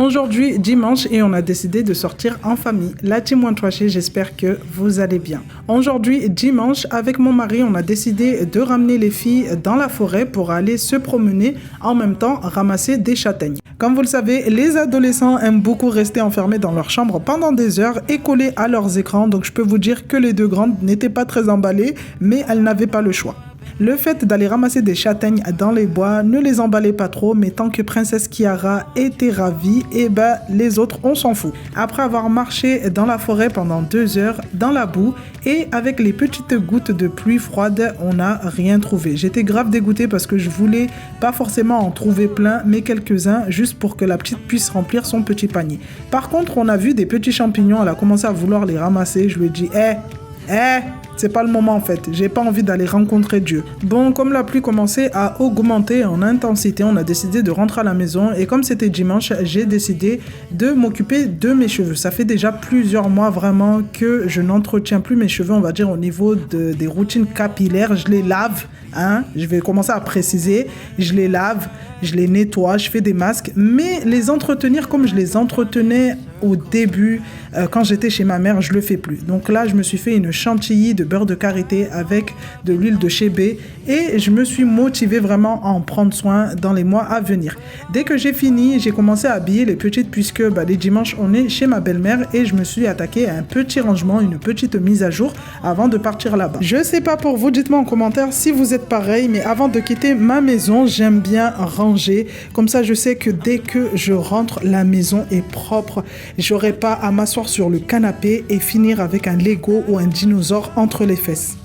Aujourd'hui, dimanche, et on a décidé de sortir en famille. La team One Trashé, j'espère que vous allez bien. Aujourd'hui, dimanche, avec mon mari, on a décidé de ramener les filles dans la forêt pour aller se promener, en même temps ramasser des châtaignes. Comme vous le savez, les adolescents aiment beaucoup rester enfermés dans leur chambre pendant des heures et collés à leurs écrans. Donc je peux vous dire que les deux grandes n'étaient pas très emballées, mais elles n'avaient pas le choix. Le fait d'aller ramasser des châtaignes dans les bois ne les emballait pas trop, mais tant que Princesse Kiara était ravie, les autres, on s'en fout. Après avoir marché dans la forêt pendant 2 heures, dans la boue, et avec les petites gouttes de pluie froide, on n'a rien trouvé. J'étais grave dégoûtée parce que je voulais pas forcément en trouver plein, mais quelques-uns, juste pour que la petite puisse remplir son petit panier. Par contre, on a vu des petits champignons, elle a commencé à vouloir les ramasser, je lui ai dit c'est pas le moment en fait, j'ai pas envie d'aller rencontrer Dieu. Bon, comme la pluie commençait à augmenter en intensité, on a décidé de rentrer à la maison et comme c'était dimanche, j'ai décidé de m'occuper de mes cheveux. Ça fait déjà plusieurs mois vraiment que je n'entretiens plus mes cheveux, on va dire au niveau des routines capillaires. Je les lave, je vais commencer à préciser, je les lave, je les nettoie, je fais des masques, mais les entretenir comme je les entretenais au début, quand j'étais chez ma mère, je le fais plus. Donc là, je me suis fait une chantilly de beurre de karité avec de l'huile de chébé et je me suis motivée vraiment à en prendre soin dans les mois à venir. Dès que j'ai fini, j'ai commencé à habiller les petites puisque les dimanches, on est chez ma belle-mère et je me suis attaquée à un petit rangement, une petite mise à jour avant de partir là-bas. Je sais pas pour vous, dites-moi en commentaire si vous êtes pareil, mais avant de quitter ma maison, j'aime bien ranger. Comme ça, je sais que dès que je rentre, la maison est propre. J'aurai pas à m'asseoir sur le canapé et finir avec un Lego ou un dinosaure entre les fesses.